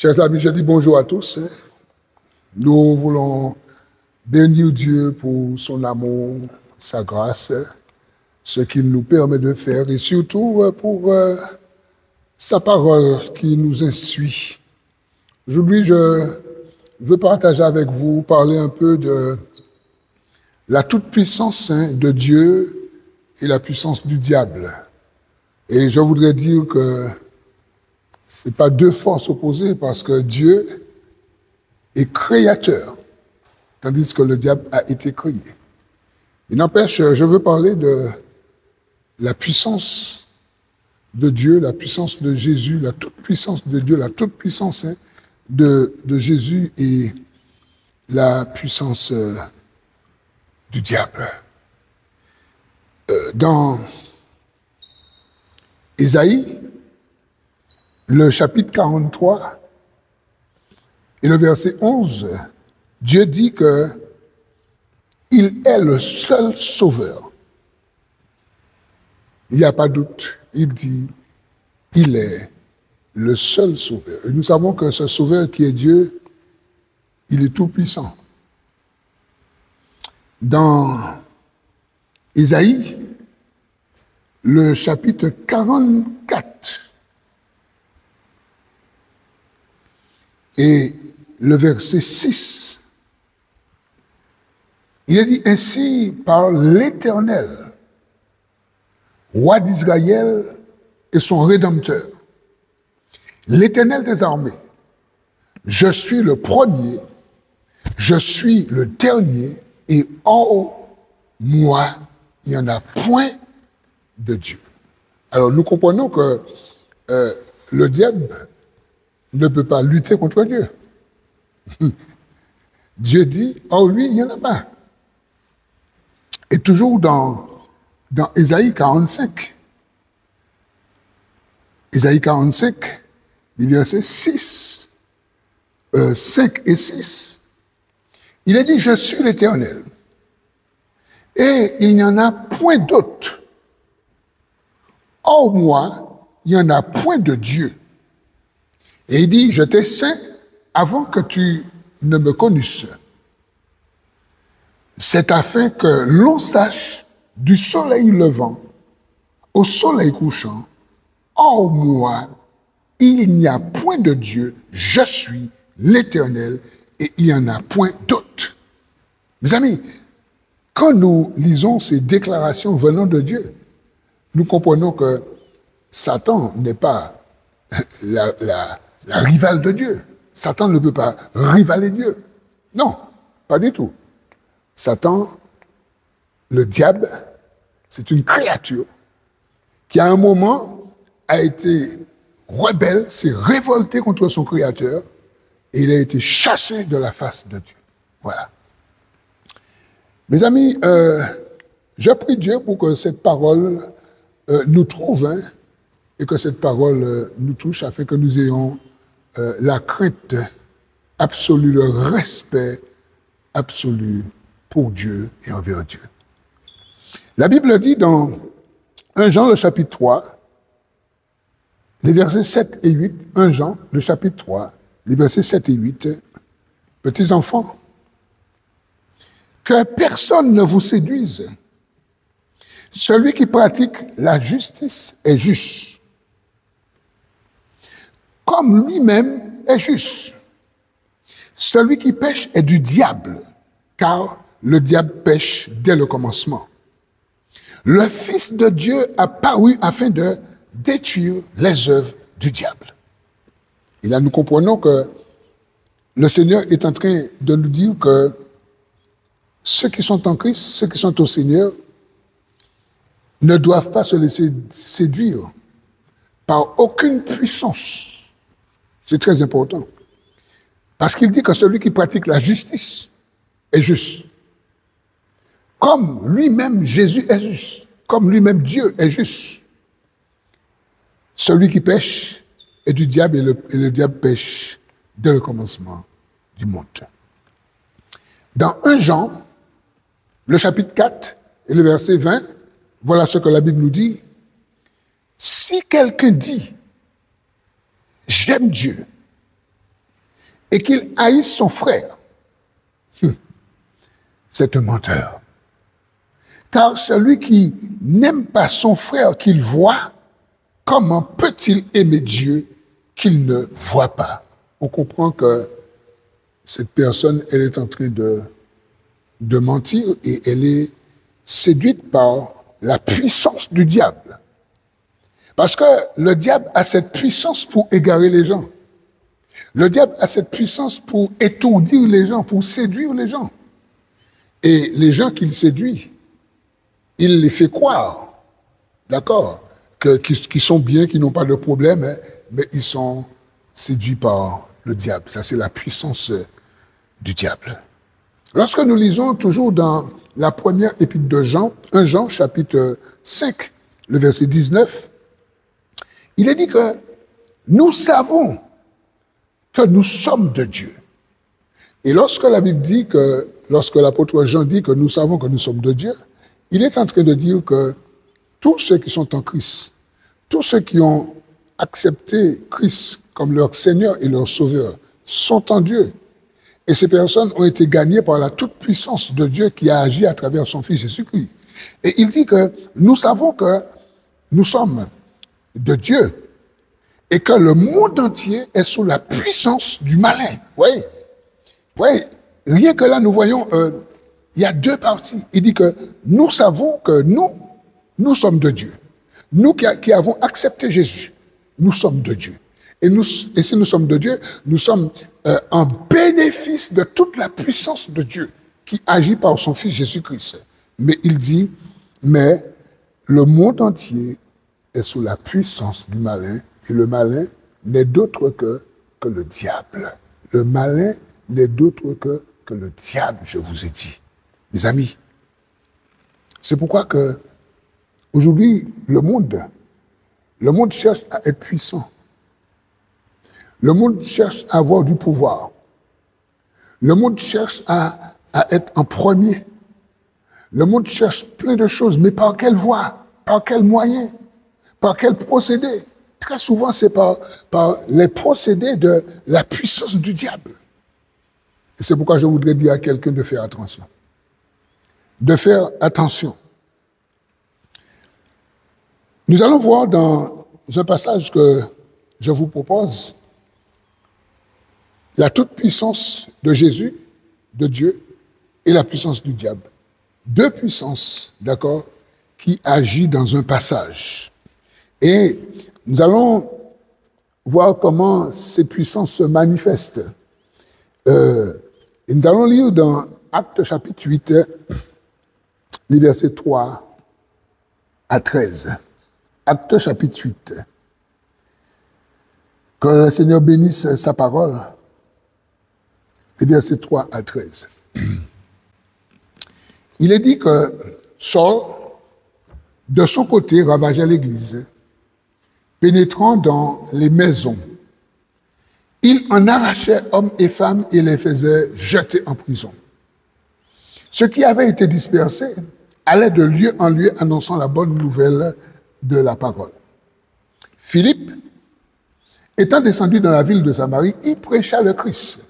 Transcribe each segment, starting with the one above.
Chers amis, je dis bonjour à tous. Nous voulons bénir Dieu pour son amour, sa grâce, ce qu'il nous permet de faire et surtout pour sa parole qui nous instruit. Aujourd'hui, je veux partager avec vous, parler un peu de la toute-puissance de Dieu et la puissance du diable. Et je voudrais dire que ce n'est pas deux forces opposées parce que Dieu est créateur, tandis que le diable a été créé. Il n'empêche, je veux parler de la puissance de Dieu, la puissance de Jésus, la toute-puissance de Dieu, la toute-puissance de Jésus et la puissance du diable. Dans Ésaïe, le chapitre 43 et le verset 11, Dieu dit que il est le seul sauveur. Il n'y a pas de doute. Il dit, il est le seul sauveur. Et nous savons que ce sauveur qui est Dieu, il est tout puissant. Dans Ésaïe, le chapitre 44, et le verset 6, il est dit ainsi par l'Éternel, roi d'Israël et son Rédempteur, l'Éternel des armées, je suis le premier, je suis le dernier, et en moi, il n'y en a point de Dieu. Alors nous comprenons que le diable ne peut pas lutter contre Dieu. Dieu dit, en lui, il n'y en a pas. Et toujours dans Ésaïe 45, Ésaïe 45, les versets 6, 5 et 6, il est dit, je suis l'Éternel, et il n'y en a point d'autre. Hors moi, il n'y en a point de Dieu. Et il dit, je t'ai saint avant que tu ne me connusses. C'est afin que l'on sache du soleil levant au soleil couchant, hors moi, il n'y a point de Dieu, je suis l'Éternel, et il n'y en a point d'autre. Mes amis, quand nous lisons ces déclarations venant de Dieu, nous comprenons que Satan n'est pas la rivale de Dieu. Satan ne peut pas rivaler Dieu. Non, pas du tout. Satan, le diable, c'est une créature qui, à un moment, a été rebelle, s'est révolté contre son Créateur, et il a été chassé de la face de Dieu. Voilà. Mes amis, je prie Dieu pour que cette parole nous trouve, et que cette parole nous touche, afin que nous ayons la crainte absolue, le respect absolu pour Dieu et envers Dieu. La Bible dit dans 1 Jean, le chapitre 3, les versets 7 et 8, 1 Jean, le chapitre 3, les versets 7 et 8, petits enfants, que personne ne vous séduise. Celui qui pratique la justice est juste, comme lui-même est juste. Celui qui pêche est du diable, car le diable pêche dès le commencement. Le Fils de Dieu a paru afin de détruire les œuvres du diable. Et là, nous comprenons que le Seigneur est en train de nous dire que ceux qui sont en Christ, ceux qui sont au Seigneur, ne doivent pas se laisser séduire par aucune puissance. C'est très important. Parce qu'il dit que celui qui pratique la justice est juste. Comme lui-même Jésus est juste. Comme lui-même Dieu est juste. Celui qui pêche est du diable et le diable pêche dès le commencement du monde. Dans 1 Jean, le chapitre 4 et le verset 20, voilà ce que la Bible nous dit. Si quelqu'un dit « J'aime Dieu » et qu'il haïsse son frère, c'est un menteur. Car celui qui n'aime pas son frère qu'il voit, comment peut-il aimer Dieu qu'il ne voit pas? On comprend que cette personne, elle est en train de mentir et elle est séduite par la puissance du diable. Parce que le diable a cette puissance pour égarer les gens. Le diable a cette puissance pour étourdir les gens, pour séduire les gens. Et les gens qu'il séduit, il les fait croire, d'accord, qu'ils sont bien, qu'ils n'ont pas de problème, hein, mais ils sont séduits par le diable. Ça, c'est la puissance du diable. Lorsque nous lisons toujours dans la première épître de Jean, 1 Jean, chapitre 5, le verset 19, il est dit que nous savons que nous sommes de Dieu. Et lorsque la Bible dit que, lorsque l'apôtre Jean dit que nous savons que nous sommes de Dieu, il est en train de dire que tous ceux qui sont en Christ, tous ceux qui ont accepté Christ comme leur Seigneur et leur Sauveur, sont en Dieu. Et ces personnes ont été gagnées par la toute-puissance de Dieu qui a agi à travers son Fils Jésus-Christ. Et il dit que nous savons que nous sommes de Dieu et que le monde entier est sous la puissance du malin. Oui, oui. Rien que là, nous voyons, il y a deux parties. Il dit que nous savons que nous sommes de Dieu. Nous qui avons accepté Jésus, nous sommes de Dieu. Et si nous sommes de Dieu, nous sommes en bénéfice de toute la puissance de Dieu qui agit par son Fils Jésus-Christ. Mais il dit, mais le monde entier est sous la puissance du malin, et le malin n'est d'autre que le diable. Le malin n'est d'autre que le diable, je vous ai dit. Mes amis, c'est pourquoi que aujourd'hui, le monde cherche à être puissant. Le monde cherche à avoir du pouvoir. Le monde cherche à être en premier. Le monde cherche plein de choses, mais par quelle voie? Par quel moyen? Par quel procédé? Très souvent, c'est par les procédés de la puissance du diable. Et c'est pourquoi je voudrais dire à quelqu'un de faire attention. De faire attention. Nous allons voir dans un passage que je vous propose la toute-puissance de Jésus, de Dieu, et la puissance du diable. Deux puissances, d'accord, qui agissent dans un passage. Et nous allons voir comment ces puissances se manifestent. Et nous allons lire dans Actes chapitre 8, les versets 3 à 13. Actes chapitre 8. Que le Seigneur bénisse sa parole. Les versets 3 à 13. Il est dit que Saul, de son côté, ravageait l'Église, pénétrant dans les maisons. Il en arrachait hommes et femmes et les faisait jeter en prison. Ceux qui avaient été dispersés allaient de lieu en lieu annonçant la bonne nouvelle de la parole. Philippe, étant descendu dans la ville de Samarie, il prêcha le Christ.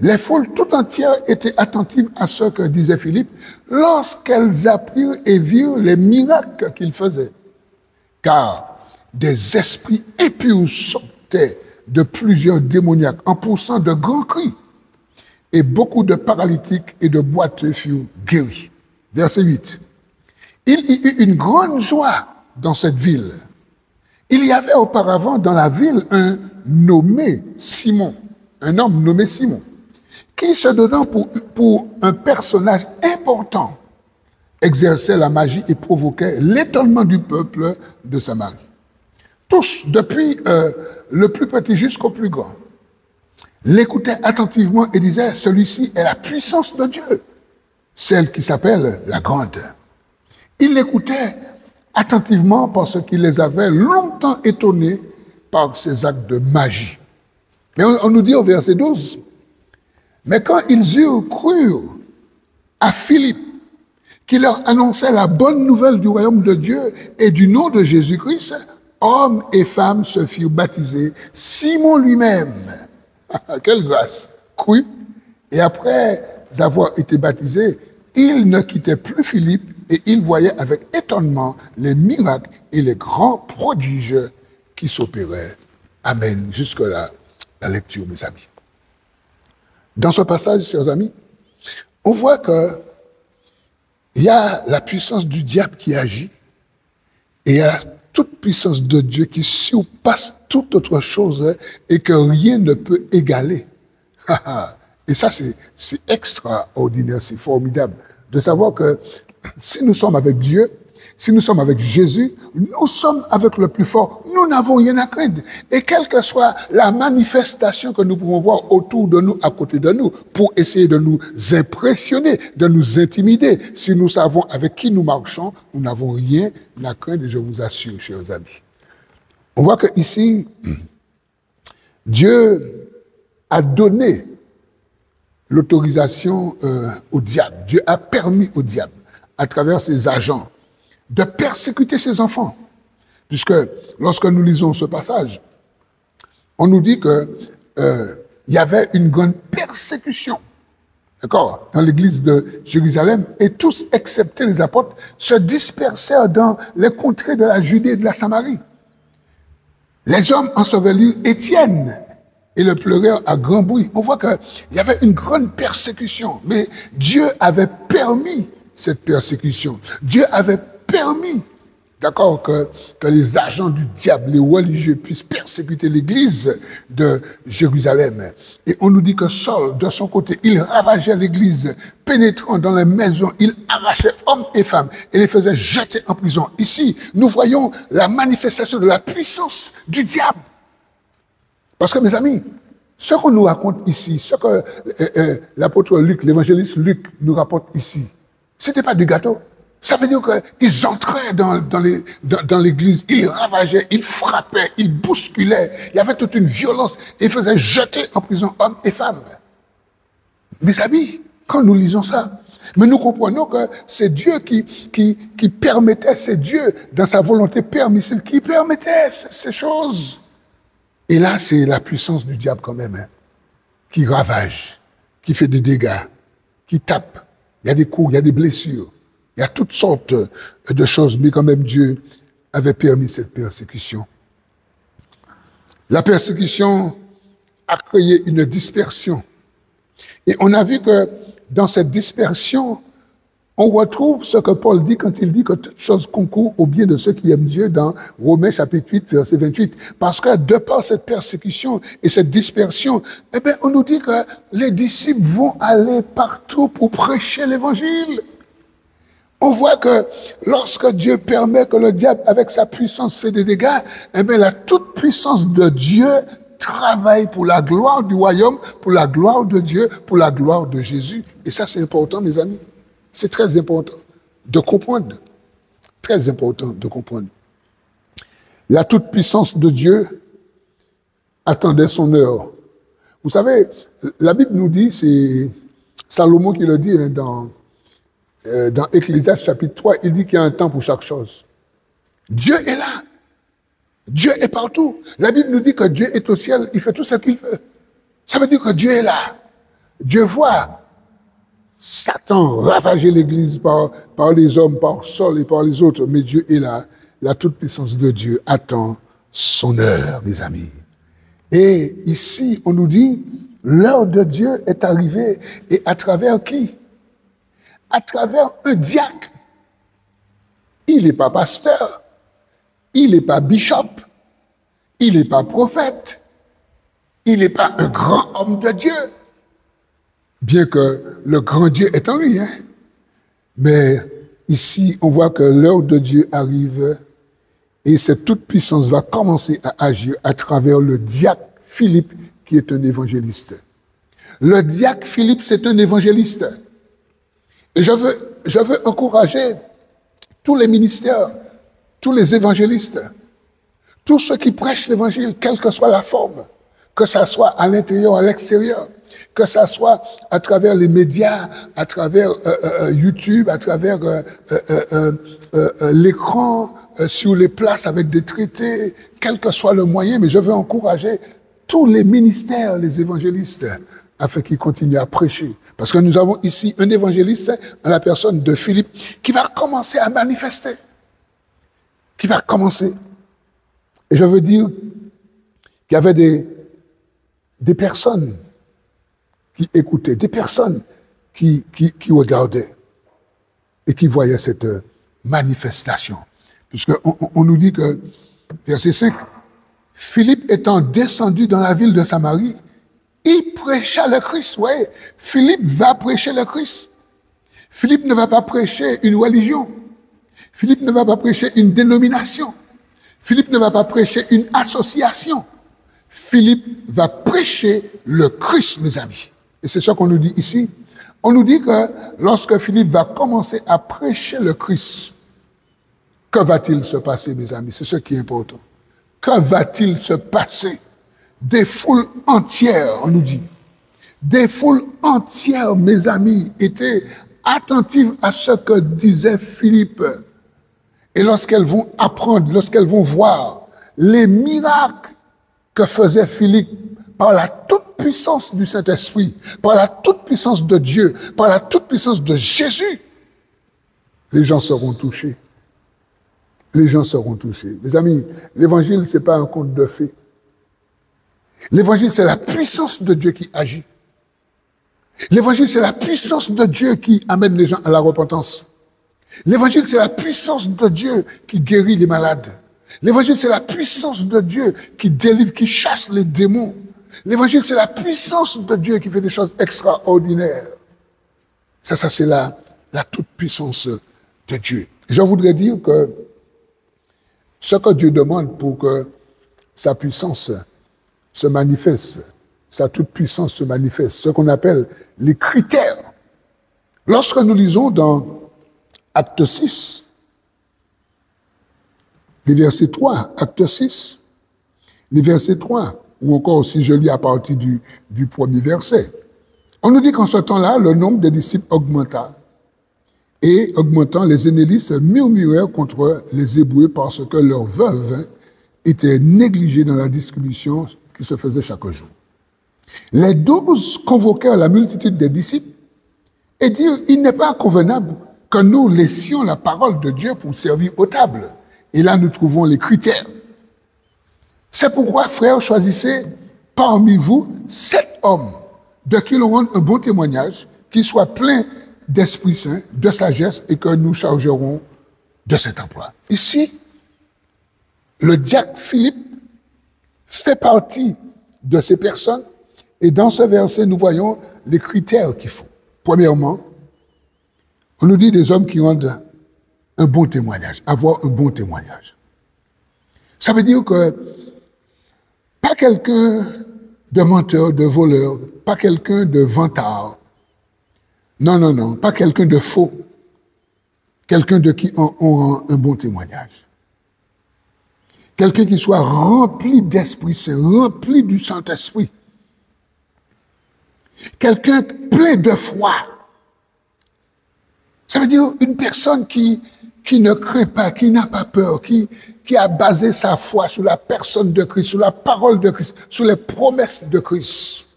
Les foules tout entières étaient attentives à ce que disait Philippe lorsqu'elles apprirent et virent les miracles qu'il faisait. Car des esprits impurs sortaient de plusieurs démoniaques en poussant de grands cris. Et beaucoup de paralytiques et de boiteux furent guéris. Verset 8. Il y eut une grande joie dans cette ville. Il y avait auparavant dans la ville un homme nommé Simon, qui se donnant pour un personnage important, exerçait la magie et provoquait l'étonnement du peuple de Samarie. Tous, depuis le plus petit jusqu'au plus grand, l'écoutaient attentivement et disaient, celui-ci est la puissance de Dieu, celle qui s'appelle la grande. Ils l'écoutaient attentivement parce qu'il les avait longtemps étonnés par ses actes de magie. Mais on nous dit au verset 12, mais quand ils eurent cru à Philippe, qui leur annonçait la bonne nouvelle du royaume de Dieu et du nom de Jésus-Christ, hommes et femmes se firent baptiser, Simon lui-même Quelle grâce. Oui. Et après avoir été baptisé, il ne quittait plus Philippe et il voyait avec étonnement les miracles et les grands prodiges qui s'opéraient. Amen. Jusque-là, la lecture, mes amis. Dans ce passage, chers amis, on voit que il y a la puissance du diable qui agit et il y a toute puissance de Dieu qui surpasse toute autre chose et que rien ne peut égaler. Et ça, c'est extraordinaire, c'est formidable de savoir que si nous sommes avec Dieu, si nous sommes avec Jésus, nous sommes avec le plus fort. Nous n'avons rien à craindre. Et quelle que soit la manifestation que nous pouvons voir autour de nous, à côté de nous, pour essayer de nous impressionner, de nous intimider, si nous savons avec qui nous marchons, nous n'avons rien à craindre, je vous assure, chers amis. On voit que ici, Dieu a donné l'autorisation au diable. Dieu a permis au diable, à travers ses agents, de persécuter ses enfants. Puisque lorsque nous lisons ce passage, on nous dit que il y avait une grande persécution, d'accord, dans l'église de Jérusalem, et tous, excepté les apôtres, se dispersèrent dans les contrées de la Judée et de la Samarie. Les hommes ensevelirent Étienne et le pleurèrent à grand bruit. On voit qu'il y avait une grande persécution, mais Dieu avait permis cette persécution. Dieu avait permis, d'accord, que les agents du diable, les religieux, puissent persécuter l'église de Jérusalem. Et on nous dit que Saul, de son côté, il ravageait l'église, pénétrant dans les maisons, il arrachait hommes et femmes et les faisait jeter en prison. Ici, nous voyons la manifestation de la puissance du diable. Parce que, mes amis, ce qu'on nous raconte ici, ce que l'apôtre Luc, l'évangéliste Luc nous rapporte ici, c'était pas du gâteau. Ça veut dire qu'ils entraient dans l'église, ils ravageaient, ils frappaient, ils bousculaient. Il y avait toute une violence et ils faisaient jeter en prison hommes et femmes. Mes amis, quand nous lisons ça, mais nous comprenons que c'est Dieu qui permettait, c'est Dieu, dans sa volonté permissive, qui permettait ces choses. Et là, c'est la puissance du diable quand même, qui ravage, qui fait des dégâts, qui tape. Il y a des coups, il y a des blessures. Il y a toutes sortes de choses, mais quand même Dieu avait permis cette persécution. La persécution a créé une dispersion. Et on a vu que dans cette dispersion, on retrouve ce que Paul dit quand il dit que toute chose concourt au bien de ceux qui aiment Dieu dans Romains chapitre 8, verset 28. Parce que de par cette persécution et cette dispersion, eh bien, on nous dit que les disciples vont aller partout pour prêcher l'évangile. On voit que lorsque Dieu permet que le diable, avec sa puissance, fait des dégâts, eh bien, la toute puissance de Dieu travaille pour la gloire du royaume, pour la gloire de Dieu, pour la gloire de Jésus. Et ça, c'est important, mes amis. C'est très important de comprendre. Très important de comprendre. La toute puissance de Dieu attendait son heure. Vous savez, la Bible nous dit, c'est Salomon qui le dit dans Ecclésiaste chapitre 3, il dit qu'il y a un temps pour chaque chose. Dieu est là. Dieu est partout. La Bible nous dit que Dieu est au ciel, il fait tout ce qu'il veut. Ça veut dire que Dieu est là. Dieu voit Satan ravager l'église par les hommes, par Saul et par les autres, mais Dieu est là. La toute-puissance de Dieu attend son heure, mes amis. Et ici, on nous dit, l'heure de Dieu est arrivée. Et à travers qui? À travers un diacre. Il n'est pas pasteur, il n'est pas bishop, il n'est pas prophète, il n'est pas un grand homme de Dieu, bien que le grand Dieu est en lui. Mais ici, on voit que l'heure de Dieu arrive et cette toute-puissance va commencer à agir à travers le diacre Philippe, qui est un évangéliste. Le diacre Philippe, c'est un évangéliste. Et je veux encourager tous les ministères, tous les évangélistes, tous ceux qui prêchent l'évangile, quelle que soit la forme, que ça soit à l'intérieur, à l'extérieur, que ça soit à travers les médias, à travers YouTube, à travers l'écran, sur les places avec des traités, quel que soit le moyen, mais je veux encourager tous les ministères, les évangélistes, afin qu'ils continuent à prêcher. Parce que nous avons ici un évangéliste, en la personne de Philippe, qui va commencer à manifester. Qui va commencer. Et je veux dire qu'il y avait des personnes qui écoutaient, des personnes qui regardaient et qui voyaient cette manifestation. Puisqu'on nous dit que, verset 5, Philippe étant descendu dans la ville de Samarie, il prêcha le Christ. Oui, Philippe va prêcher le Christ. Philippe ne va pas prêcher une religion. Philippe ne va pas prêcher une dénomination. Philippe ne va pas prêcher une association. Philippe va prêcher le Christ, mes amis. Et c'est ce qu'on nous dit ici. On nous dit que lorsque Philippe va commencer à prêcher le Christ, que va-t-il se passer, mes amis? C'est ce qui est important. Que va-t-il se passer? Des foules entières, on nous dit. Des foules entières, mes amis, étaient attentives à ce que disait Philippe. Et lorsqu'elles vont apprendre, lorsqu'elles vont voir les miracles que faisait Philippe par la toute-puissance du Saint-Esprit, par la toute-puissance de Dieu, par la toute-puissance de Jésus, les gens seront touchés. Les gens seront touchés. Mes amis, l'évangile, ce n'est pas un conte de fées. L'évangile, c'est la puissance de Dieu qui agit. L'évangile, c'est la puissance de Dieu qui amène les gens à la repentance. L'évangile, c'est la puissance de Dieu qui guérit les malades. L'évangile, c'est la puissance de Dieu qui délivre, qui chasse les démons. L'évangile, c'est la puissance de Dieu qui fait des choses extraordinaires. Ça c'est la toute-puissance de Dieu. Je voudrais dire que ce que Dieu demande pour que sa puissance se manifeste, sa toute-puissance se manifeste, ce qu'on appelle les critères. Lorsque nous lisons dans Acte 6, les versets 3, Acte 6, les versets 3, ou encore si je lis à partir du premier verset, on nous dit qu'en ce temps-là, le nombre des disciples augmenta. Et augmentant, les zénélistes murmurèrent contre les Hébreux parce que leurs veuves étaient négligées dans la distribution qui se faisait chaque jour. Les 12 convoquèrent la multitude des disciples et dirent, il n'est pas convenable que nous laissions la parole de Dieu pour servir aux tables. Et là, nous trouvons les critères. C'est pourquoi, frères, choisissez parmi vous 7 hommes de qui l'on rende un bon témoignage, qui soient pleins d'Esprit Saint, de sagesse, et que nous chargerons de cet emploi. Ici, le diacre Philippe fait partie de ces personnes, et dans ce verset, nous voyons les critères qu'il faut. Premièrement, on nous dit des hommes qui rendent un bon témoignage, avoir un bon témoignage. Ça veut dire que pas quelqu'un de menteur, de voleur, pas quelqu'un de vantard, non, pas quelqu'un de faux, quelqu'un de qui on rend un bon témoignage. Quelqu'un qui soit rempli d'Esprit Saint, rempli du Saint-Esprit. Quelqu'un plein de foi. Ça veut dire une personne qui ne craint pas, qui n'a pas peur, qui a basé sa foi sur la personne de Christ, sur la parole de Christ, sur les promesses de Christ.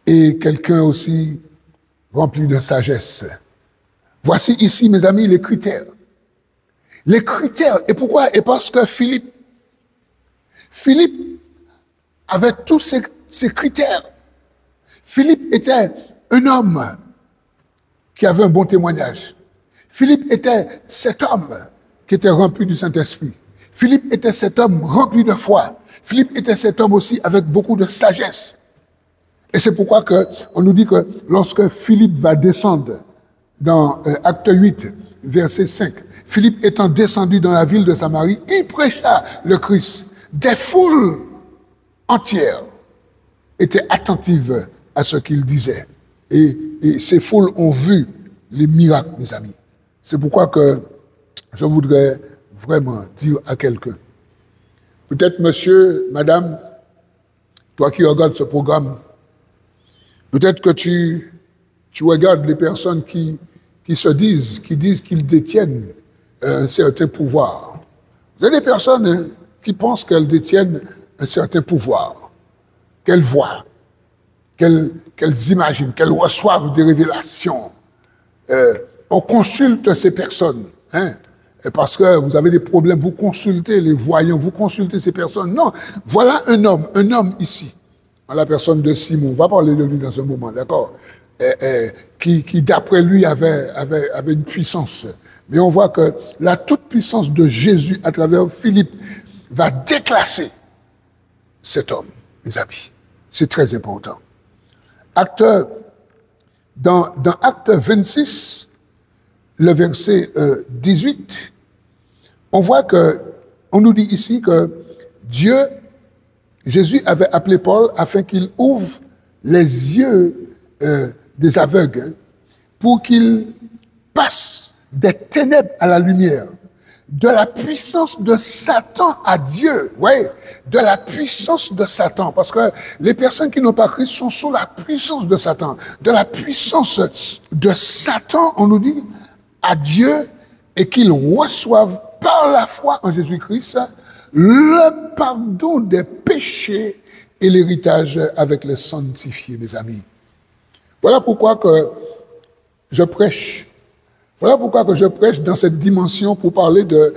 Et quelqu'un aussi rempli de sagesse. Voici ici, mes amis, les critères. Les critères. Et pourquoi? Et parce que Philippe avait tous ces critères. Philippe était un homme qui avait un bon témoignage. Philippe était cet homme qui était rempli du Saint-Esprit. Philippe était cet homme rempli de foi. Philippe était cet homme aussi avec beaucoup de sagesse. Et c'est pourquoi on nous dit que lorsque Philippe va descendre dans Acte 8, verset 5, Philippe étant descendu dans la ville de Samarie, il prêcha le Christ. Des foules entières étaient attentives à ce qu'il disait. Et ces foules ont vu les miracles, mes amis. C'est pourquoi que je voudrais vraiment dire à quelqu'un, peut-être monsieur, madame, toi qui regardes ce programme, peut-être que tu regardes les personnes qui disent qu'ils détiennent un certain pouvoir. Vous avez des personnes qui pensent qu'elles détiennent un certain pouvoir, qu'elles voient, qu'elles imaginent, qu'elles reçoivent des révélations. On consulte ces personnes, hein, parce que vous avez des problèmes, vous consultez les voyants, vous consultez ces personnes. Non, voilà un homme ici, en la personne de Simon, on va parler de lui dans un moment, d'accord, qui d'après lui avait une puissance. Mais on voit que la toute-puissance de Jésus à travers Philippe va déclasser cet homme, mes amis. C'est très important. Dans Acte 26, le verset 18, on voit on nous dit ici que Jésus avait appelé Paul afin qu'il ouvre les yeux des aveugles pour qu'il passe des ténèbres à la lumière, de la puissance de Satan à Dieu, oui, de la puissance de Satan, parce que les personnes qui n'ont pas Christ sont sous la puissance de Satan, de la puissance de Satan, on nous dit, à Dieu, et qu'ils reçoivent par la foi en Jésus-Christ le pardon des péchés et l'héritage avec les sanctifiés, mes amis. Voilà pourquoi que je prêche. Voilà pourquoi que je prêche dans cette dimension pour parler de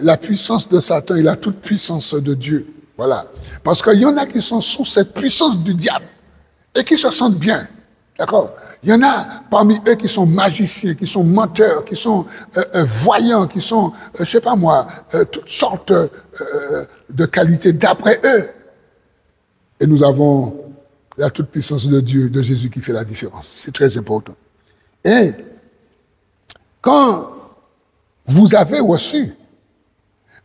la puissance de Satan et la toute-puissance de Dieu. Voilà. Parce qu'il y en a qui sont sous cette puissance du diable et qui se sentent bien. D'accord? Il y en a parmi eux qui sont magiciens, qui sont menteurs, qui sont voyants, qui sont, je sais pas moi, toutes sortes de qualités d'après eux. Et nous avons la toute-puissance de Dieu, de Jésus qui fait la différence. C'est très important. Et quand vous avez reçu,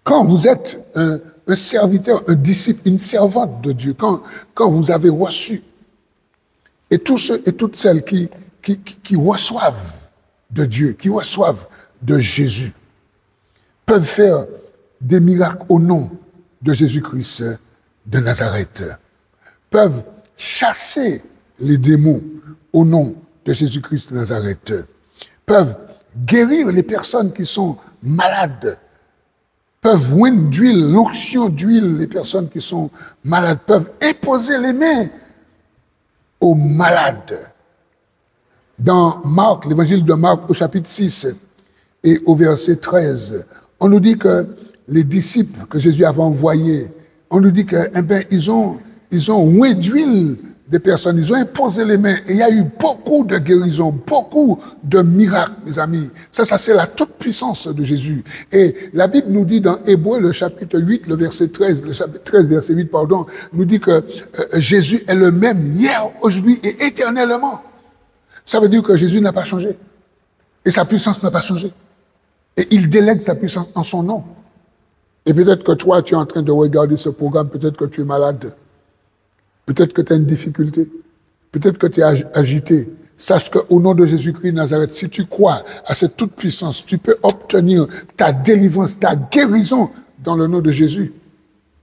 quand vous êtes un serviteur, un disciple, une servante de Dieu, quand vous avez reçu, et tous ceux et toutes celles qui reçoivent de Dieu, qui reçoivent de Jésus, peuvent faire des miracles au nom de Jésus-Christ de Nazareth, peuvent chasser les démons au nom de Jésus-Christ de Nazareth, peuvent guérir les personnes qui sont malades, peuvent oindre d'huile, l'onction d'huile, les personnes qui sont malades, peuvent imposer les mains aux malades. Dans Marc, l'évangile de Marc, au chapitre 6 et au verset 13, on nous dit que les disciples que Jésus avait envoyés, on nous dit qu'ils ont oint d'huile des personnes, ils ont imposé les mains et il y a eu beaucoup de guérisons, beaucoup de miracles, mes amis. Ça c'est la toute-puissance de Jésus. Et la Bible nous dit dans Hébreux, le chapitre 8, le chapitre 13, verset 8, pardon, nous dit que Jésus est le même hier, aujourd'hui et éternellement. Ça veut dire que Jésus n'a pas changé. Et sa puissance n'a pas changé. Et il délègue sa puissance en son nom. Et peut-être que toi, tu es en train de regarder ce programme, peut-être que tu es malade. Peut-être que tu as une difficulté. Peut-être que tu es agité. Sache qu'au nom de Jésus-Christ de Nazareth, si tu crois à cette toute-puissance, tu peux obtenir ta délivrance, ta guérison dans le nom de Jésus.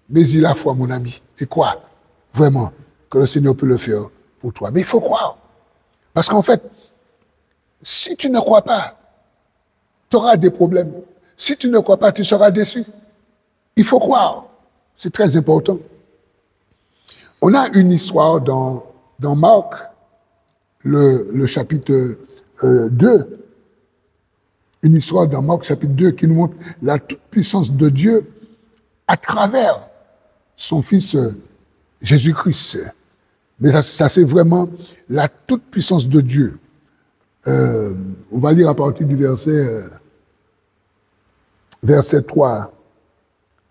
Mais il a foi, mon ami. Et quoi? Vraiment, que le Seigneur peut le faire pour toi. Mais il faut croire. Parce qu'en fait, si tu ne crois pas, tu auras des problèmes. Si tu ne crois pas, tu seras déçu. Il faut croire. C'est très important. On a une histoire dans Marc, le chapitre 2, une histoire dans Marc chapitre 2 qui nous montre la toute-puissance de Dieu à travers son Fils Jésus-Christ. Mais ça c'est vraiment la toute-puissance de Dieu. On va lire à partir du verset 3.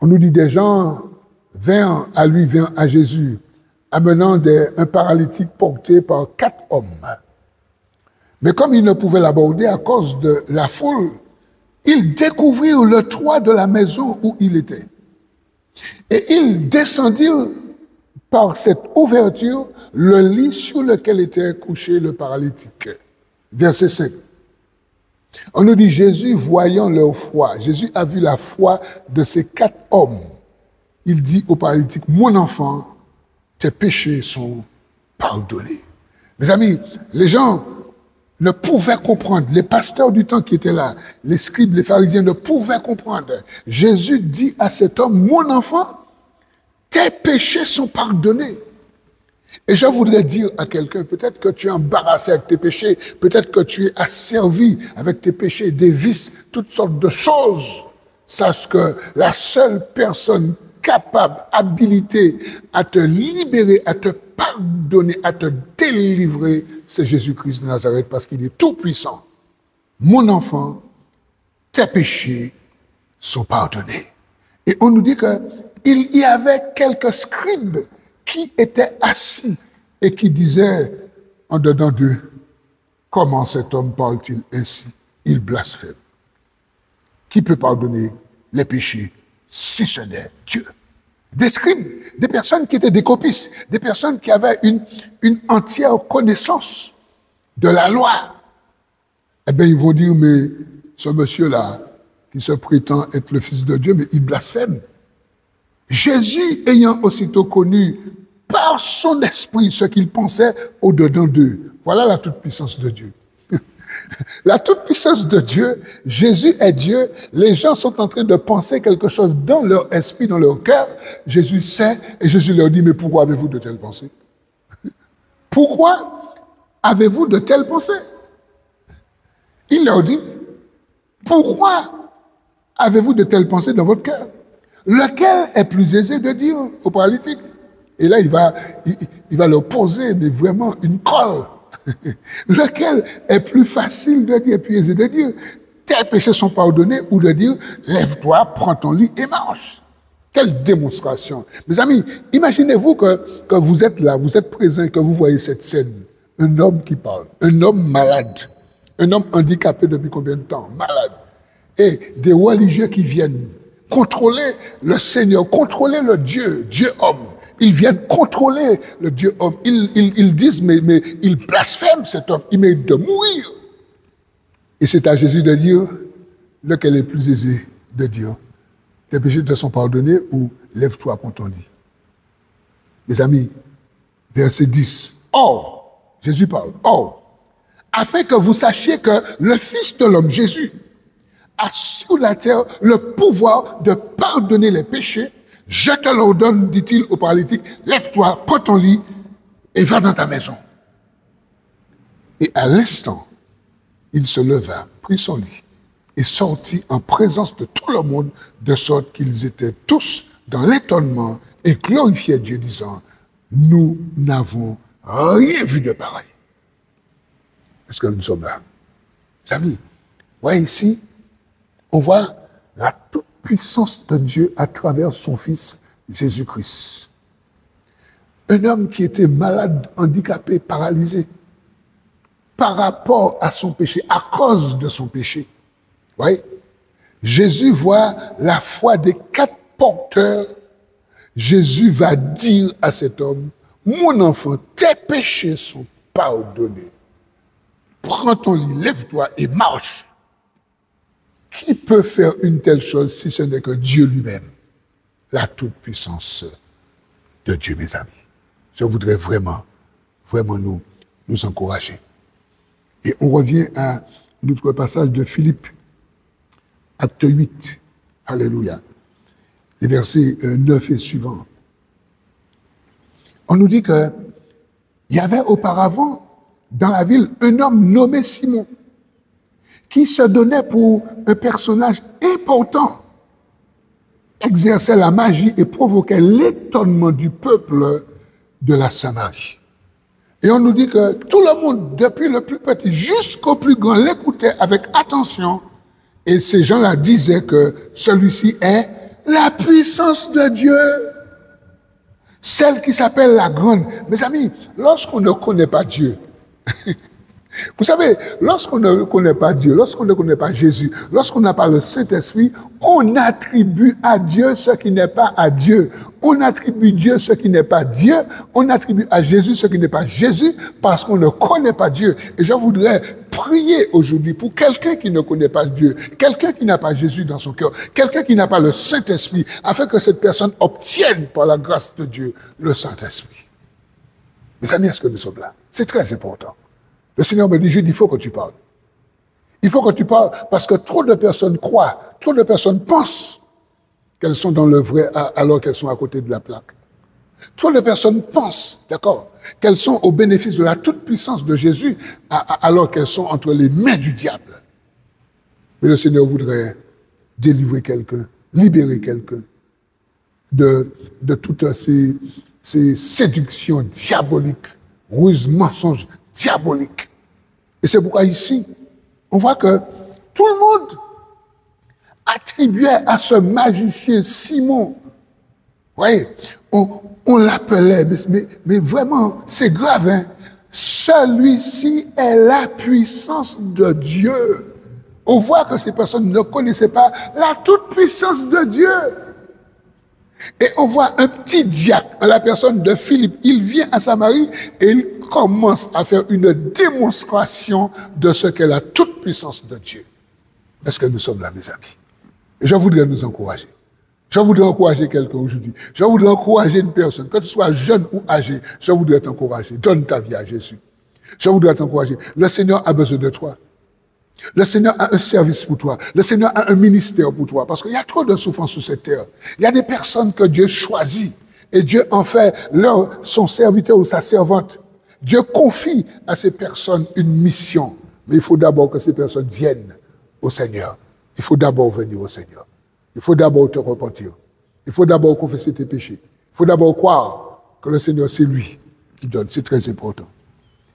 On nous dit des gens vinrent à Jésus, amenant un paralytique porté par 4 hommes. Mais comme ils ne pouvaient l'aborder à cause de la foule, ils découvrirent le toit de la maison où il était. Et ils descendirent par cette ouverture le lit sur lequel était couché le paralytique. Verset 5. On nous dit, Jésus, voyant leur foi, Jésus a vu la foi de ces 4 hommes. Il dit au paralytique, mon enfant, tes péchés sont pardonnés. Mes amis, les gens ne pouvaient comprendre, les pasteurs du temps qui étaient là, les scribes, les pharisiens ne pouvaient comprendre. Jésus dit à cet homme, mon enfant, tes péchés sont pardonnés. Et je voudrais dire à quelqu'un, peut-être que tu es embarrassé avec tes péchés, peut-être que tu es asservi avec tes péchés, des vices, toutes sortes de choses. Sache que la seule personne capable, habilitée à te libérer, à te pardonner, à te délivrer, c'est Jésus-Christ de Nazareth, parce qu'il est tout puissant. Mon enfant, tes péchés sont pardonnés. Et on nous dit qu'il y avait quelques scribes qui étaient assis et qui disaient en dedans d'eux, comment cet homme parle-t-il ainsi? Il blasphème. Qui peut pardonner les péchés si ce n'est Dieu? Des scribes, des personnes qui étaient des copistes, des personnes qui avaient une entière connaissance de la loi. Eh bien, ils vont dire, mais ce monsieur-là, qui se prétend être le Fils de Dieu, mais il blasphème. Jésus, ayant aussitôt connu par son esprit ce qu'il pensait au-dedans d'eux. Voilà la toute-puissance de Dieu. La toute-puissance de Dieu, Jésus est Dieu, les gens sont en train de penser quelque chose dans leur esprit, dans leur cœur. Jésus sait, et Jésus leur dit, mais pourquoi avez-vous de telles pensées? Pourquoi avez-vous de telles pensées? Il leur dit, pourquoi avez-vous de telles pensées dans votre cœur? Lequel est plus aisé de dire au paralytique? Et là, il va leur poser, mais vraiment, une colle. Lequel est plus facile de dire, plus aisé de dire, tes péchés sont pardonnés, ou de dire, lève-toi, prends ton lit et marche. Quelle démonstration. Mes amis, imaginez-vous que vous êtes là, vous êtes présents, que vous voyez cette scène. Un homme qui parle, un homme malade, un homme handicapé depuis combien de temps? Malade. Et des religieux qui viennent contrôler le Seigneur, contrôler le Dieu, Dieu-homme. Ils viennent contrôler le Dieu-homme. Ils disent, mais ils blasphèment cet homme. Il mérite de mourir. Et c'est à Jésus de dire, lequel est plus aisé de dire, tes péchés te sont pardonnés ou lève-toi pour ton lit. Mes amis, verset 10. Or, Jésus parle, or, afin que vous sachiez que le Fils de l'homme, Jésus, a sur la terre le pouvoir de pardonner les péchés, je te l'ordonne, dit-il au paralytique, lève-toi, prends ton lit et va dans ta maison. Et à l'instant, il se leva, prit son lit et sortit en présence de tout le monde, de sorte qu'ils étaient tous dans l'étonnement et glorifiaient Dieu, disant, nous n'avons rien vu de pareil. Est-ce que nous sommes là? Les amis, voyez ici, on voit la toute-puissance de Dieu à travers son Fils Jésus-Christ. Un homme qui était malade, handicapé, paralysé, par rapport à son péché, à cause de son péché. Voyez, Jésus voit la foi des 4 porteurs. Jésus va dire à cet homme, mon enfant, tes péchés sont pardonnés. Prends ton lit, lève-toi et marche. Qui peut faire une telle chose si ce n'est que Dieu lui-même? La toute-puissance de Dieu, mes amis. Je voudrais vraiment nous encourager. Et on revient à notre passage de Philippe, acte 8. Alléluia. Les versets 9 et suivants. On nous dit qu'il y avait auparavant dans la ville un homme nommé Simon, qui se donnait pour un personnage important, exerçait la magie et provoquait l'étonnement du peuple de la Samarie. Et on nous dit que tout le monde, depuis le plus petit jusqu'au plus grand, l'écoutait avec attention. Et ces gens-là disaient que celui-ci est la puissance de Dieu, celle qui s'appelle la grande. Mes amis, lorsqu'on ne connaît pas Dieu, vous savez, lorsqu'on ne connaît pas Dieu, lorsqu'on ne connaît pas Jésus, lorsqu'on n'a pas le Saint-Esprit, on attribue à Dieu ce qui n'est pas à Dieu. On attribue Dieu ce qui n'est pas Dieu. On attribue à Jésus ce qui n'est pas Jésus parce qu'on ne connaît pas Dieu. Et je voudrais prier aujourd'hui pour quelqu'un qui ne connaît pas Dieu, quelqu'un qui n'a pas Jésus dans son cœur, quelqu'un qui n'a pas le Saint-Esprit, afin que cette personne obtienne par la grâce de Dieu le Saint-Esprit. Mes amis, est-ce que nous sommes là? C'est très important. Le Seigneur me dit, Jude, il faut que tu parles. Il faut que tu parles parce que trop de personnes croient, trop de personnes pensent qu'elles sont dans le vrai alors qu'elles sont à côté de la plaque. Trop de personnes pensent, d'accord, qu'elles sont au bénéfice de la toute-puissance de Jésus, alors qu'elles sont entre les mains du diable. Mais le Seigneur voudrait délivrer quelqu'un, libérer quelqu'un de toutes ces séductions diaboliques, ruses, mensonges diaboliques. Et c'est pourquoi ici, on voit que tout le monde attribuait à ce magicien Simon, voyez, on l'appelait, mais vraiment, c'est grave, hein? Celui-ci est la puissance de Dieu. On voit que ces personnes ne connaissaient pas la toute-puissance de Dieu. Et on voit un petit diacre, la personne de Philippe, il vient à Samarie et il commence à faire une démonstration de ce qu'est la toute-puissance de Dieu. Est-ce que nous sommes là, mes amis? Je voudrais nous encourager. Je voudrais encourager quelqu'un aujourd'hui. Je voudrais encourager une personne, que tu sois jeune ou âgé, je voudrais t'encourager. Donne ta vie à Jésus. Je voudrais t'encourager. Le Seigneur a besoin de toi. Le Seigneur a un service pour toi. Le Seigneur a un ministère pour toi. Parce qu'il y a trop de souffrance sur cette terre. Il y a des personnes que Dieu choisit. Et Dieu en fait son serviteur ou sa servante. Dieu confie à ces personnes une mission. Mais il faut d'abord que ces personnes viennent au Seigneur. Il faut d'abord venir au Seigneur. Il faut d'abord te repentir. Il faut d'abord confesser tes péchés. Il faut d'abord croire que le Seigneur, c'est lui qui donne. C'est très important.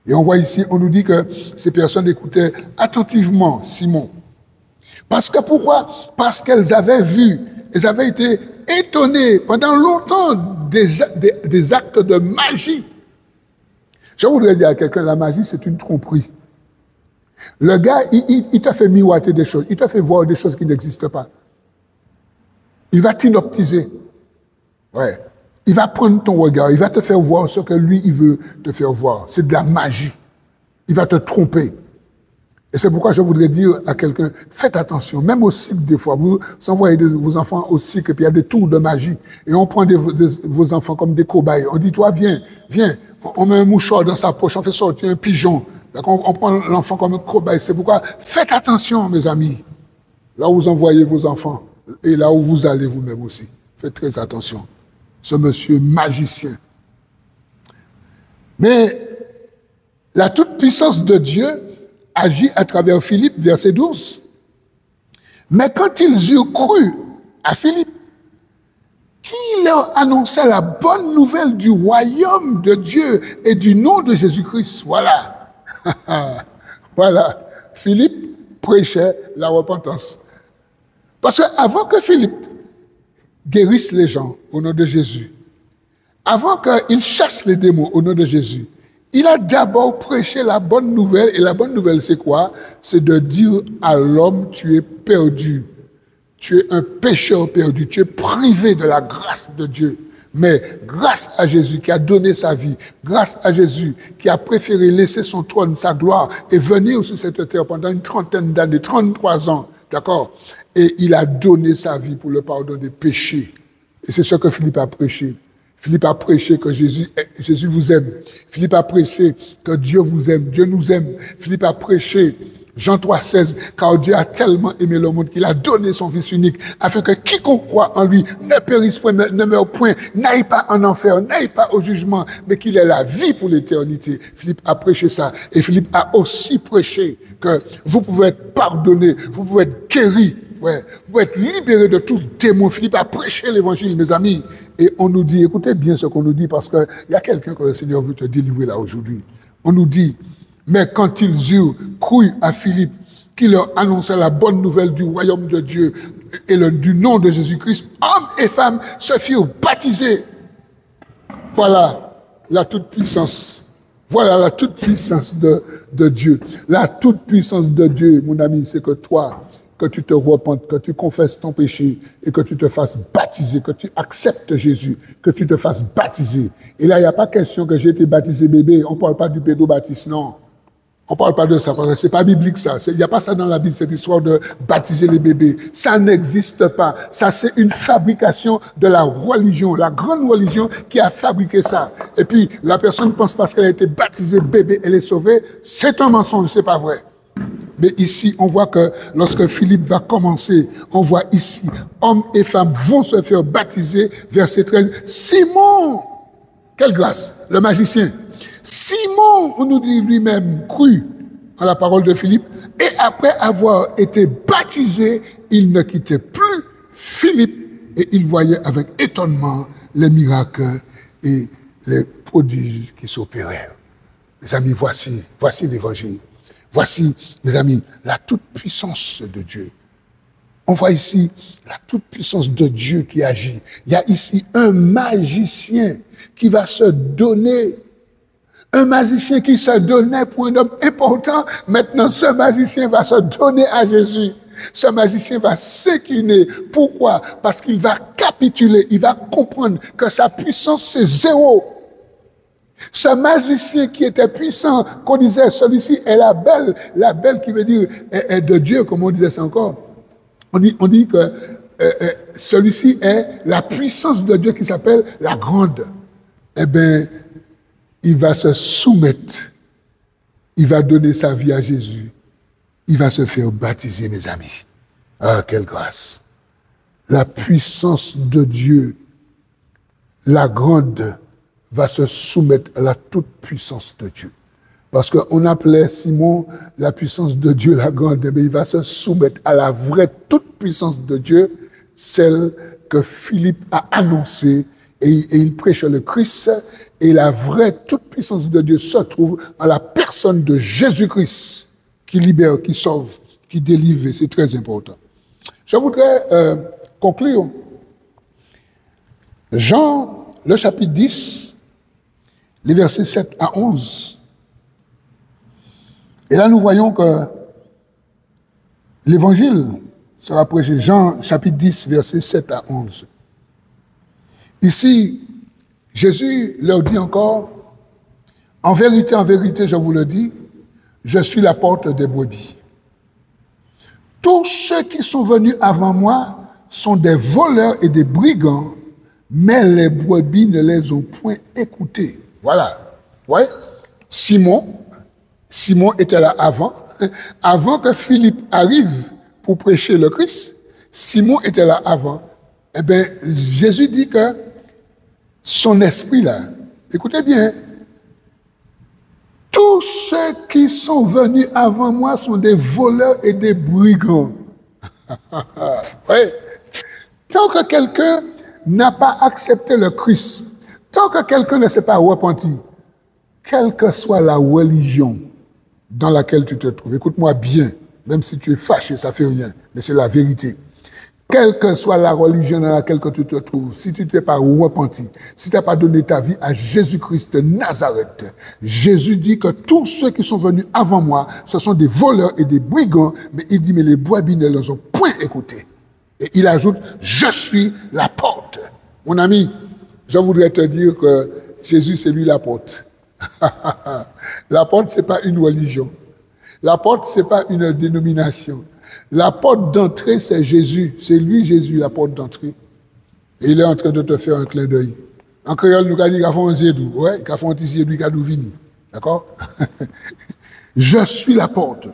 Et on voit ici, on nous dit que ces personnes écoutaient attentivement Simon. Parce que pourquoi? Parce qu'elles avaient vu, elles avaient été étonnées pendant longtemps des actes de magie. Je voudrais dire à quelqu'un, la magie, c'est une tromperie. Le gars, il t'a fait miroiter des choses, il t'a fait voir des choses qui n'existent pas. Il va t'inoptiser. Ouais. Il va prendre ton regard, il va te faire voir ce que lui, il veut te faire voir. C'est de la magie. Il va te tromper. Et c'est pourquoi je voudrais dire à quelqu'un, faites attention, même au cirque des fois, vous envoyez vos enfants au cirque et puis il y a des tours de magie. Et on prend vos enfants comme des cobayes. On dit, toi, viens. On met un mouchoir dans sa poche, on fait sortir un pigeon. On prend l'enfant comme un cobaye. C'est pourquoi, faites attention, mes amis. Là où vous envoyez vos enfants et là où vous allez vous-même aussi. Faites très attention. Ce monsieur magicien. Mais la toute-puissance de Dieu agit à travers Philippe, verset 12. Mais quand ils eurent cru à Philippe, qui leur annonçait la bonne nouvelle du royaume de Dieu et du nom de Jésus-Christ, voilà. Voilà. Philippe prêchait la repentance. Parce qu'avant que Philippe guérisse les gens au nom de Jésus, avant qu'il chasse les démons au nom de Jésus, il a d'abord prêché la bonne nouvelle. Et la bonne nouvelle, c'est quoi? C'est de dire à l'homme, tu es perdu. Tu es un pécheur perdu. Tu es privé de la grâce de Dieu. Mais grâce à Jésus qui a donné sa vie, grâce à Jésus qui a préféré laisser son trône, sa gloire, et venir sur cette terre pendant une trentaine d'années, 33 ans, d'accord? Et il a donné sa vie pour le pardon des péchés. Et c'est ce que Philippe a prêché. Philippe a prêché que Jésus vous aime. Philippe a prêché que Dieu vous aime. Dieu nous aime. Philippe a prêché, Jean 3,16, car Dieu a tellement aimé le monde qu'il a donné son Fils unique, afin que quiconque croit en lui ne périsse point, ne meure point, n'aille pas en enfer, n'aille pas au jugement, mais qu'il ait la vie pour l'éternité. Philippe a prêché ça. Et Philippe a aussi prêché que vous pouvez être pardonné, vous pouvez être guéri. Ouais, vous pouvez être libéré de tout démon. Philippe a prêché l'évangile, mes amis. Et on nous dit, écoutez bien ce qu'on nous dit, parce qu'il y a quelqu'un que le Seigneur veut te délivrer là aujourd'hui. On nous dit, mais quand ils eurent cru à Philippe, qui leur annonçait la bonne nouvelle du royaume de Dieu et du nom de Jésus-Christ, hommes et femmes se firent baptisés. Voilà la toute-puissance. Voilà la toute-puissance de Dieu. La toute-puissance de Dieu, mon ami, c'est que toi, que tu te repentes, que tu confesses ton péché et que tu te fasses baptiser, que tu acceptes Jésus, que tu te fasses baptiser. Et là, il n'y a pas question que j'ai été baptisé bébé. On ne parle pas du pédobaptiste, non. On ne parle pas de ça, parce que ce n'est pas biblique ça. Il n'y a pas ça dans la Bible, cette histoire de baptiser les bébés. Ça n'existe pas. Ça, c'est une fabrication de la religion, la grande religion qui a fabriqué ça. Et puis, la personne pense parce qu'elle a été baptisée bébé, elle est sauvée. C'est un mensonge, c'est pas vrai. Mais ici, on voit que lorsque Philippe va commencer, on voit ici, hommes et femmes vont se faire baptiser, verset 13. Simon, Quelle grâce! Le magicien. Simon, on nous dit lui-même, crut à la parole de Philippe, et après avoir été baptisé, il ne quittait plus Philippe, et il voyait avec étonnement les miracles et les prodiges qui s'opéraient. Mes amis, voici l'évangile. Voici, mes amis, la toute-puissance de Dieu. On voit ici la toute-puissance de Dieu qui agit. Il y a ici un magicien qui va se donner. Un magicien qui se donnait pour un homme important. Maintenant, ce magicien va se donner à Jésus. Ce magicien va s'incliner. Pourquoi? Parce qu'il va capituler. Il va comprendre que sa puissance, c'est zéro. Ce magicien qui était puissant, qu'on disait, celui-ci est la belle qui veut dire est de Dieu, comme on disait ça encore. On dit que celui-ci est la puissance de Dieu qui s'appelle la grande. Eh bien, il va se soumettre. Il va donner sa vie à Jésus. Il va se faire baptiser, mes amis. Ah, quelle grâce. La puissance de Dieu, la grande, va se soumettre à la toute-puissance de Dieu. Parce qu'on appelait Simon la puissance de Dieu, la grande, mais il va se soumettre à la vraie toute-puissance de Dieu, celle que Philippe a annoncée, et il prêche le Christ, et la vraie toute-puissance de Dieu se trouve en la personne de Jésus-Christ, qui libère, qui sauve, qui délivre, c'est très important. Je voudrais conclure. Jean, le chapitre 10, les versets 7 à 11. Et là, nous voyons que l'évangile sera prêché. Jean, chapitre 10, versets 7 à 11. Ici, Jésus leur dit encore, en vérité, je vous le dis, je suis la porte des brebis. Tous ceux qui sont venus avant moi sont des voleurs et des brigands, mais les brebis ne les ont point écoutés. Voilà. Ouais. Simon était là avant que Philippe arrive pour prêcher le Christ. Simon était là avant. Eh bien, Jésus dit que son esprit là, écoutez bien, tous ceux qui sont venus avant moi sont des voleurs et des brigands. Oui. Tant que quelqu'un n'a pas accepté le Christ, tant que quelqu'un ne s'est pas repenti, quelle que soit la religion dans laquelle tu te trouves, écoute-moi bien, même si tu es fâché, ça ne fait rien, mais c'est la vérité. Quelle que soit la religion dans laquelle tu te trouves, si tu ne t'es pas repenti, si tu n'as pas donné ta vie à Jésus-Christ de Nazareth, Jésus dit que tous ceux qui sont venus avant moi, ce sont des voleurs et des brigands, mais il dit, mais les brebis ne les ont point écoutés. Et il ajoute, je suis la porte. Mon ami, je voudrais te dire que Jésus, c'est lui la porte. La porte, ce n'est pas une religion. La porte, ce n'est pas une dénomination. La porte d'entrée, c'est Jésus. C'est lui, Jésus, la porte d'entrée. Et il est en train de te faire un clin d'œil. En créole, nous allons dire qu'il a fait un zédou. Ouais, il a fait un petit zédou, il a vini. D'accord? Je suis la porte.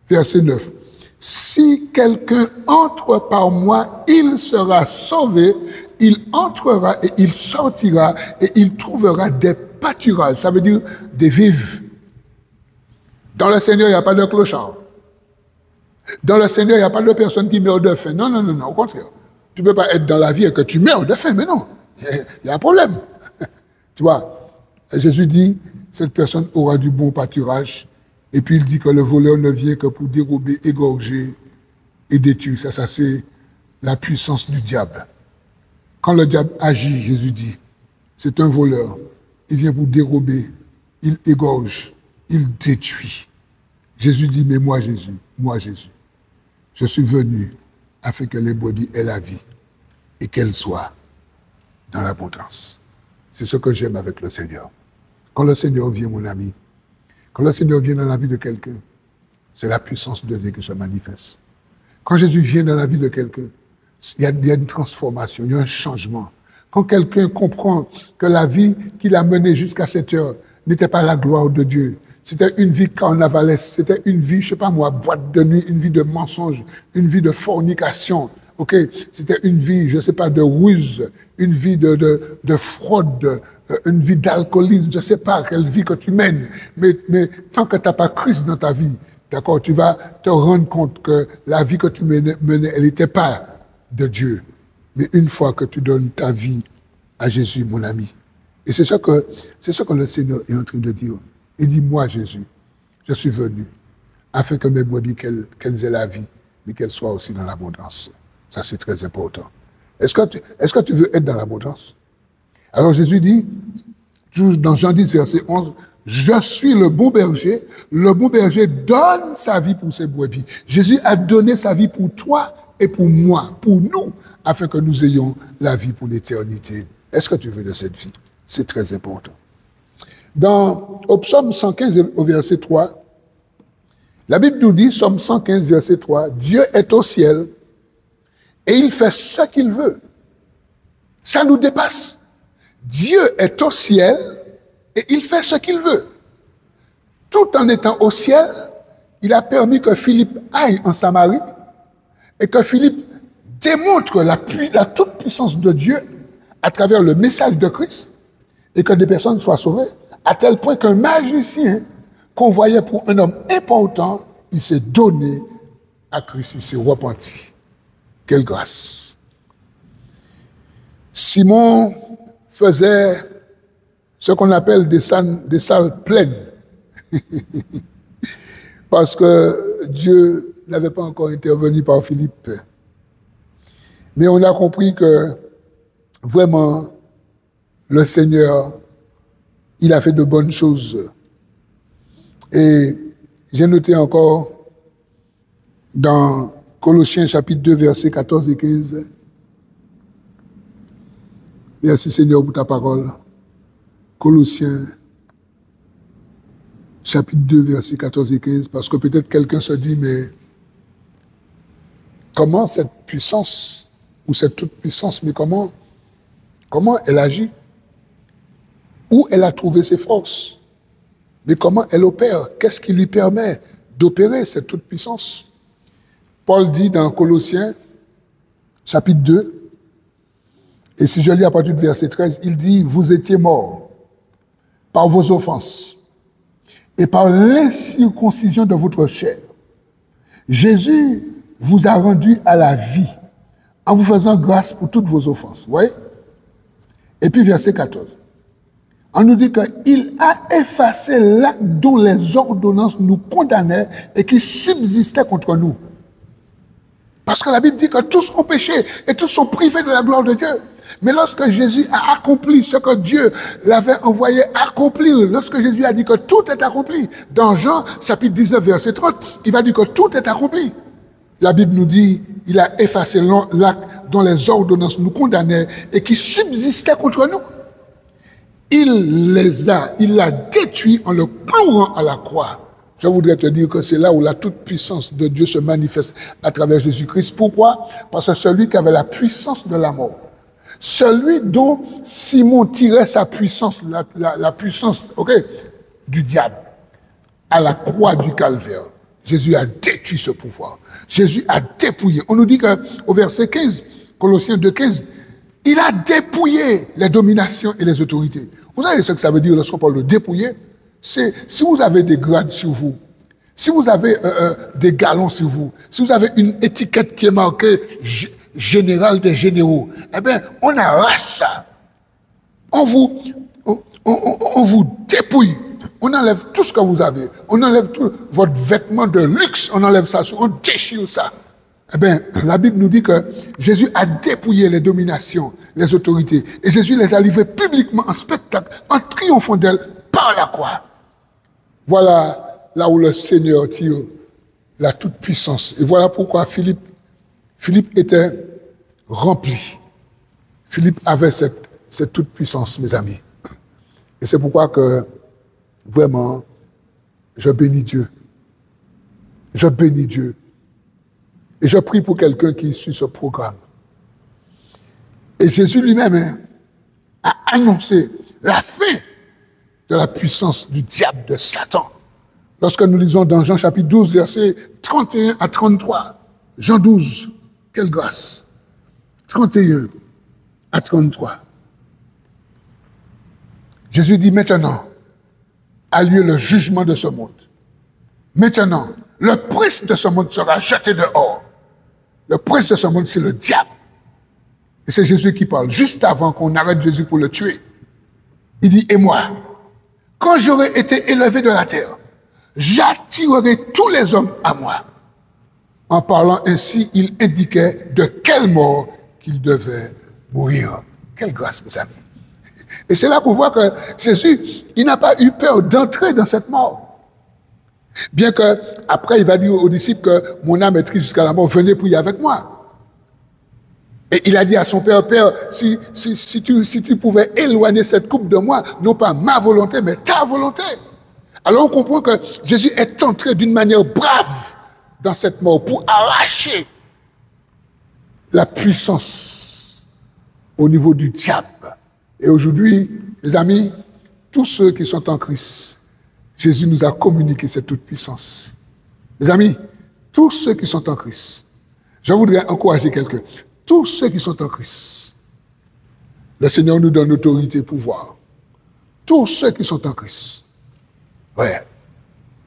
Verset 9. Si quelqu'un entre par moi, il sera sauvé, il entrera et il sortira et il trouvera des pâturages. Ça veut dire des vives. Dans le Seigneur, il n'y a pas de clochard. Dans le Seigneur, il n'y a pas de personne qui meurt de faim. Non, non, non, non, au contraire. Tu ne peux pas être dans la vie et que tu meurs de faim, mais non. Il y a un problème. Tu vois, Jésus dit, cette personne aura du bon pâturage. Et puis il dit que le voleur ne vient que pour dérober, égorger et détruire. Ça c'est la puissance du diable. Quand le diable agit, Jésus dit, c'est un voleur. Il vient pour dérober, il égorge, il détruit. Jésus dit, mais moi Jésus, je suis venu afin que les brebis aient la vie et qu'elles soient dans l'abondance. C'est ce que j'aime avec le Seigneur. Quand le Seigneur vient, mon ami, quand le Seigneur vient dans la vie de quelqu'un, c'est la puissance de Dieu qui se manifeste. Quand Jésus vient dans la vie de quelqu'un, il y a une transformation, il y a un changement. Quand quelqu'un comprend que la vie qu'il a menée jusqu'à cette heure n'était pas la gloire de Dieu, c'était une vie carnavalesque, c'était une vie, je ne sais pas moi, boîte de nuit, une vie de mensonge, une vie de fornication. ok, c'était une vie, je ne sais pas, de ruse, une vie de fraude, une vie d'alcoolisme, je ne sais pas quelle vie que tu mènes, mais tant que tu n'as pas Christ dans ta vie, d'accord, tu vas te rendre compte que la vie que tu menais elle n'était pas de Dieu. Mais une fois que tu donnes ta vie à Jésus, mon ami, et c'est ce que le Seigneur est en train de dire. Il dit, moi, Jésus, je suis venu afin que mes brebis, qu'elles aient la vie, mais qu'elles soient aussi dans l'abondance. Ça, c'est très important. Est-ce que tu veux être dans l'abondance? Alors Jésus dit, toujours dans Jean 10, verset 11, je suis le bon berger donne sa vie pour ses brebis. Jésus a donné sa vie pour toi et pour moi, pour nous, afin que nous ayons la vie pour l'éternité. Est-ce que tu veux de cette vie? C'est très important. Au psaume 115, au verset 3, la Bible nous dit, psaume 115, verset 3, Dieu est au ciel et il fait ce qu'il veut. Ça nous dépasse. Dieu est au ciel et il fait ce qu'il veut. Tout en étant au ciel, il a permis que Philippe aille en Samarie et que Philippe démontre la toute-puissance de Dieu à travers le message de Christ et que des personnes soient sauvées, à tel point qu'un magicien qu'on voyait pour un homme important, il s'est donné à Christ, il s'est repenti. Quelle grâce! Simon faisait ce qu'on appelle des salles pleines. Parce que Dieu n'avait pas encore intervenu par Philippe. Mais on a compris que vraiment, le Seigneur, il a fait de bonnes choses. Et j'ai noté encore dans Colossiens chapitre 2, versets 14 et 15. Merci Seigneur pour ta parole. Colossiens chapitre 2, versets 14 et 15, parce que peut-être quelqu'un se dit, mais comment cette puissance, ou cette toute-puissance, mais comment elle agit? Où elle a trouvé ses forces? Mais comment elle opère? Qu'est-ce qui lui permet d'opérer cette toute-puissance? Paul dit dans Colossiens, chapitre 2, et si je lis à partir du verset 13, il dit, vous étiez morts par vos offenses et par l'incirconcision de votre chair. Jésus vous a rendu à la vie en vous faisant grâce pour toutes vos offenses. Vous voyez? Et puis verset 14. On nous dit qu'il a effacé l'acte dont les ordonnances nous condamnaient et qui subsistait contre nous. Parce que la Bible dit que tous ont péché et tous sont privés de la gloire de Dieu. Mais lorsque Jésus a accompli ce que Dieu l'avait envoyé accomplir, lorsque Jésus a dit que tout est accompli, dans Jean chapitre 19, verset 30, il va dire que tout est accompli. La Bible nous dit qu'il a effacé l'acte dont les ordonnances nous condamnaient et qui subsistait contre nous. Il l'a détruit en le clouant à la croix. Je voudrais te dire que c'est là où la toute-puissance de Dieu se manifeste à travers Jésus-Christ. Pourquoi? Parce que celui qui avait la puissance de la mort, celui dont Simon tirait sa puissance, la puissance du diable, à la croix du calvaire, Jésus a détruit ce pouvoir. Jésus a dépouillé. On nous dit qu'au verset 15, Colossiens 2, 15, il a dépouillé les dominations et les autorités. Vous savez ce que ça veut dire lorsqu'on parle de dépouiller? C'est si vous avez des grades sur vous, si vous avez des galons sur vous, si vous avez une étiquette qui est marquée général des généraux, eh bien, on arrache ça. On vous dépouille. On enlève tout ce que vous avez. On enlève tout votre vêtement de luxe. On enlève ça. On déchire ça. Eh bien, la Bible nous dit que Jésus a dépouillé les dominations, les autorités. Et Jésus les a livrées publiquement en spectacle, en triomphant d'elles par la croix. Voilà là où le Seigneur tire la toute-puissance. Et voilà pourquoi Philippe était rempli. Philippe avait cette toute-puissance, mes amis. Et c'est pourquoi que, vraiment, je bénis Dieu. Je bénis Dieu. Et je prie pour quelqu'un qui suit ce programme. Et Jésus lui-même a annoncé la fin de la puissance du diable, de Satan. Lorsque nous lisons dans Jean chapitre 12, versets 31 à 33, Jean 12, Quelle grâce. 31 à 33. Jésus dit maintenant, a lieu le jugement de ce monde. Maintenant, le prince de ce monde sera jeté dehors. Le prince de ce monde, c'est le diable. Et c'est Jésus qui parle, juste avant qu'on arrête Jésus pour le tuer. Il dit, et moi, quand j'aurai été élevé de la terre, j'attirerai tous les hommes à moi. En parlant ainsi, il indiquait de quelle mort qu'il devait mourir. Quelle grâce, mes amis. Et c'est là qu'on voit que Jésus, il n'a pas eu peur d'entrer dans cette mort. Bien que, après, il va dire aux disciples que mon âme est triste jusqu'à la mort, venez prier avec moi. Et il a dit à son père, Père, si tu pouvais éloigner cette coupe de moi, non pas ma volonté, mais ta volonté. Alors on comprend que Jésus est entré d'une manière brave dans cette mort pour arracher la puissance au niveau du diable. Et aujourd'hui, mes amis, tous ceux qui sont en Christ, Jésus nous a communiqué cette toute puissance. Mes amis, tous ceux qui sont en Christ, je voudrais encourager quelqu'un. Tous ceux qui sont en Christ, le Seigneur nous donne autorité et pouvoir. Tous ceux qui sont en Christ, ouais,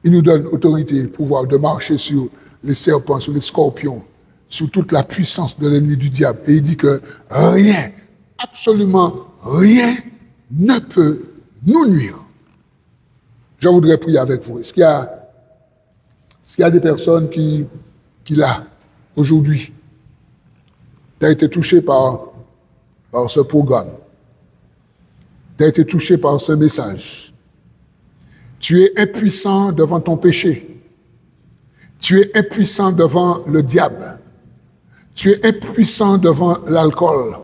il nous donne autorité et pouvoir de marcher sur les serpents, sur les scorpions, sur toute la puissance de l'ennemi du diable. Et il dit que rien, absolument rien ne peut nous nuire. Je voudrais prier avec vous. Est-ce qu'il y a des personnes qui là, aujourd'hui, tu as été touché par ce programme. Tu as été touché par ce message. Tu es impuissant devant ton péché. Tu es impuissant devant le diable. Tu es impuissant devant l'alcool.